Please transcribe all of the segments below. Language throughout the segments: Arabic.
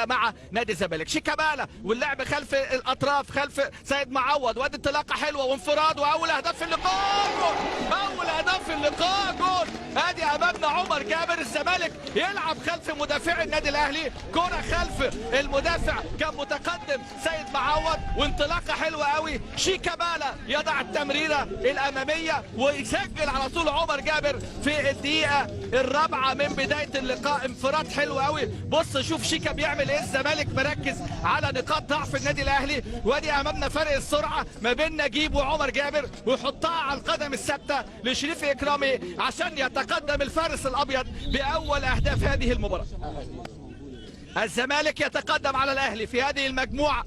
مع نادي الزمالك. شيكابالا واللعب خلف الاطراف خلف سيد معوض، وادي انطلاقه حلوه وانفراد واول اهداف في اللقاء جول. اول اهداف في اللقاء جول. ادي امامنا عمر جابر. الزمالك يلعب خلف مدافع النادي الاهلي، كره خلف المدافع كان متقدم سيد معوض وانطلاقه حلوه قوي. شيكابالا يضع التمريره الاماميه ويسجل على طول عمر جابر في الدقيقه الرابعه من بدايه اللقاء. انفراد حلو قوي. بص شوف شيكا بيعمل ايه. الزمالك مركز على نقاط ضعف النادي الاهلي، وادي امامنا فرق السرعه ما بين نجيب وعمر جابر، ويحطها على القدم الثابته لشريف اكرامي عشان يتقدم الفارس الابيض باول اهداف هذه المباراه. الزمالك يتقدم على الاهلي في هذه المجموعه.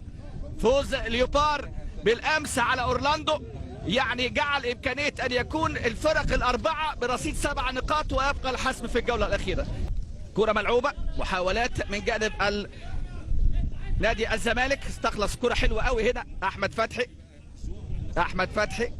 فوز ليوبار بالامس على اورلاندو يعني جعل امكانيه ان يكون الفرق الاربعه برصيد 7 نقاط ويبقى الحسم في الجوله الاخيره. كرة ملعوبة، محاولات من جانب نادي الزمالك. استخلص كرة حلوة قوي هنا احمد فتحي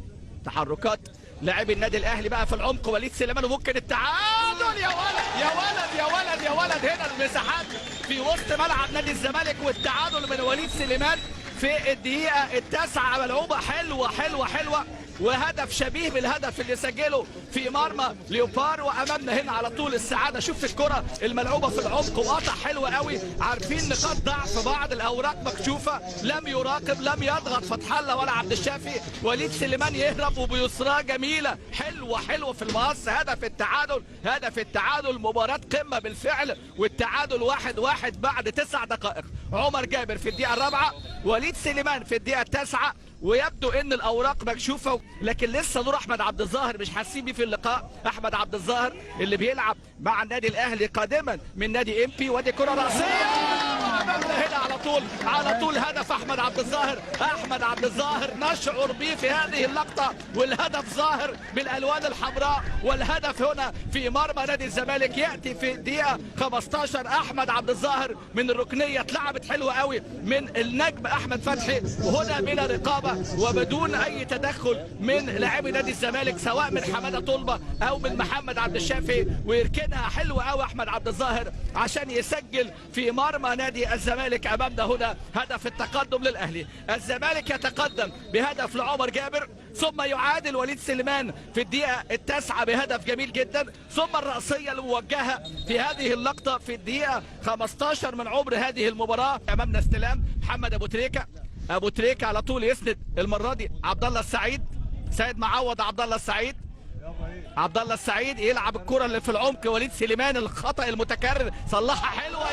تحركات لاعبي النادي الاهلي بقى في العمق. وليد سليمان وممكن التعادل. يا ولد يا ولد يا ولد يا ولد. هنا المساحات في وسط ملعب نادي الزمالك والتعادل من وليد سليمان في الدقيقة التاسعة. ملعوبة حلوة حلوة حلوة وهدف شبيه بالهدف اللي سجله في مرمى ليوبار. وامامنا هنا على طول السعاده. شوف الكره الملعوبه في العمق وقطع حلوه قوي. عارفين نقاط ضعف بعض، الاوراق مكشوفه، لم يراقب لم يضغط فتح الله ولا عبد الشافي. وليد سليمان يهرب وبيسراه جميله حلوه في المقص. هدف التعادل. مباراه قمه بالفعل، والتعادل 1-1 بعد 9 دقائق. عمر جابر في الدقيقه الرابعه، وليد سليمان في الدقيقه التاسعه. ويبدو ان الاوراق مكشوفه، لكن لسه نور احمد عبد الظاهر مش حاسين بيه في اللقاء. احمد عبد الظاهر اللي بيلعب مع النادي الاهلي قادما من نادي امبي. وادي كره راسيه هنا على طول هدف احمد عبد الظاهر نشعر به في هذه اللقطه، والهدف ظاهر بالالوان الحمراء. والهدف هنا في مرمى نادي الزمالك ياتي في الدقيقه 15. احمد عبد الظاهر من الركنيه اتلعبت حلوه قوي من النجم احمد فتحي، وهنا بلا رقابه وبدون اي تدخل من لاعبي نادي الزمالك سواء من حماده طلبه او من محمد عبد الشافي، ويركنها حلوه قوي احمد عبد الظاهر عشان يسجل في مرمى نادي الزمالك. امامنا هنا هدف التقدم للاهلي. الزمالك يتقدم بهدف لعمر جابر، ثم يعادل وليد سليمان في الدقيقه التاسعه بهدف جميل جدا، ثم الرأسيه الموجهه في هذه اللقطه في الدقيقه 15 من عمر هذه المباراه. امامنا استلام محمد ابو تريكه على طول يسند المره دي عبد الله السعيد. سيد معوض عبد الله السعيد يلعب الكره اللي في العمق. وليد سليمان الخطا المتكرر صلحها حلوه.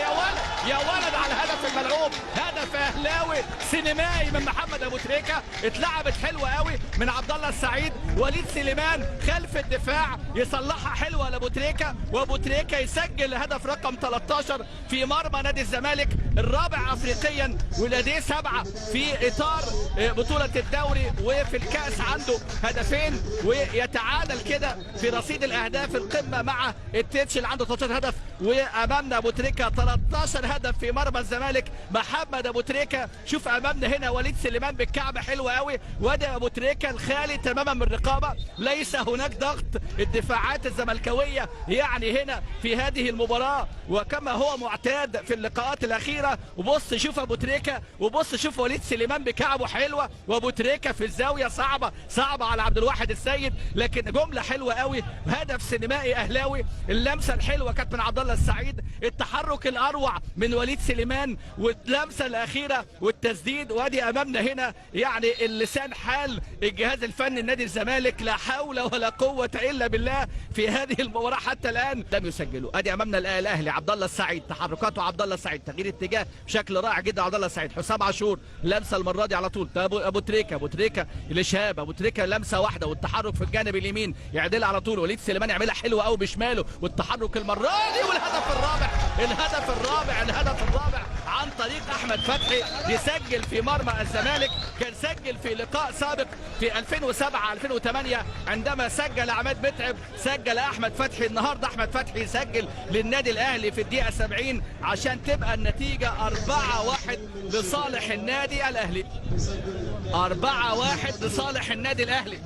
يا ولد على الهدف الملعوب. هدف اهلاوي سينمائي من محمد ابو تريكه. اتلعبت حلوه قوي من عبد الله السعيد. وليد سليمان خلف الدفاع يصلحها حلوه لابو تريكه، وابو تريكه يسجل هدف رقم 13 في مرمى نادي الزمالك، الرابع افريقيا ولديه 7 في اطار بطوله الدوري. وفي الكاس عنده هدفين، ويتعادل كده في رصيد الاهداف القمه مع التتش اللي عنده 13 هدف. وامامنا ابو تريكه 13 هدف في مرمى الزمالك. محمد ابو تريكه. شوف امامنا هنا وليد سليمان بالكعب حلوه قوي. وادي ابو تريكه الخالي تماما من الرقابه، ليس هناك ضغط. الدفاعات الزملكاويه يعني هنا في هذه المباراه وكما هو معتاد في اللقاءات الاخيره. وبص شوف ابو تريكه، وبص شوف وليد سليمان بكعبه حلوه، وابو تريكه في الزاويه صعبه على عبد الواحد السيد، لكن جمله حلوه قوي. هدف سينمائي اهلاوي. اللمسه الحلوه كانت من عبد الله السعيد، التحرك الاروع من وليد سليمان، واللمسه الاخيره والتسديد. وادي امامنا هنا يعني اللسان حال الجهاز الفني نادي الزمالك، لا حول ولا قوه الا بالله في هذه المباراه حتى الان لم يسجلوا. ادي امامنا الاهلي عبد الله السعيد، تحركاته عبد الله السعيد، تغيير اتجاه بشكل رائع جدا عبد الله السعيد. حسام عاشور لمسه المره دي على طول. ابو تريكه الاشهاب. ابو تريكه لمسه واحده والتحرك في الجانب اليمين يعدلها على طول. وليد سليمان يعملها حلوه قوي بشماله والتحرك المره دي. والهدف الرابع عن طريق احمد فتحي يسجل في مرمى الزمالك. كان سجل في لقاء سابق في 2007 2008 عندما سجل عماد متعب، سجل احمد فتحي. النهارده احمد فتحي يسجل للنادي الاهلي في الدقيقه 70 عشان تبقى النتيجه 4-1 لصالح النادي الاهلي. 4-1 لصالح النادي الاهلي.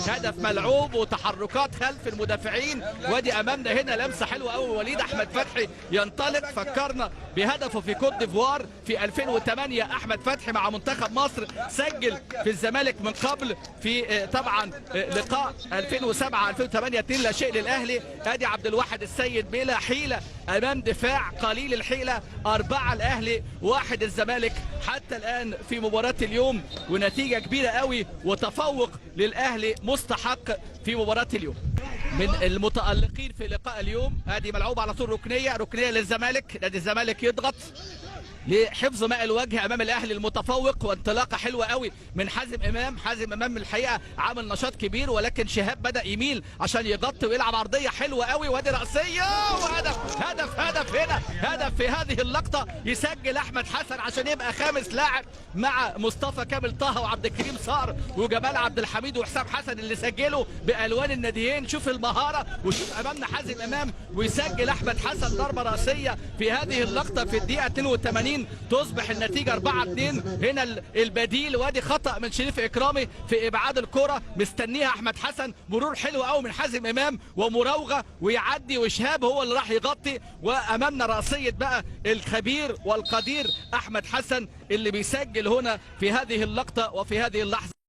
هدف ملعوب وتحركات خلف المدافعين. وادي امامنا هنا لمسه حلوه قوي، وليد احمد فتحي ينطلق. فكرنا بهدفه في كوت ديفوار في 2008. احمد فتحي مع منتخب مصر سجل في الزمالك من قبل في طبعا لقاء 2007 2008 2-0 للاهلي. ادي عبد الواحد السيد بلا حيله امام دفاع قليل الحيله. 4 الاهلي 1 الزمالك حتى الان في مباراه اليوم، ونتيجه كبيره قوي وتفوق للاهلي مستحق في مباراه اليوم. من المتألقين في لقاء اليوم ادي ملعوب على طول ركنيه للزمالك. نادي الزمالك يضغط لحفظ ماء الوجه امام الاهلي المتفوق، وانطلاقه حلوه قوي من حازم امام. حازم امام الحقيقه عامل نشاط كبير، ولكن شهاب بدا يميل عشان يغطي ويلعب عرضيه حلوه قوي، وادي راسيه وهدف. هدف هنا، هدف في هذه اللقطه. يسجل احمد حسن عشان يبقى خامس لاعب مع مصطفى كامل طه وعبد الكريم صقر وجمال عبد الحميد وحسام حسن اللي سجلوا بالوان الناديين. شوف المهاره، وشوف امامنا حازم امام ويسجل احمد حسن ضربه راسيه في هذه اللقطه في الدقيقه 82. تصبح النتيجه 4-2. هنا البديل، وادي خطا من شريف اكرامي في ابعاد الكره، مستنيها احمد حسن. مرور حلو قوي من حازم امام ومراوغه ويعدي، وشهاب هو اللي راح يغطي. وامامنا راسيه بقى الخبير والقدير احمد حسن اللي بيسجل هنا في هذه اللقطه وفي هذه اللحظه.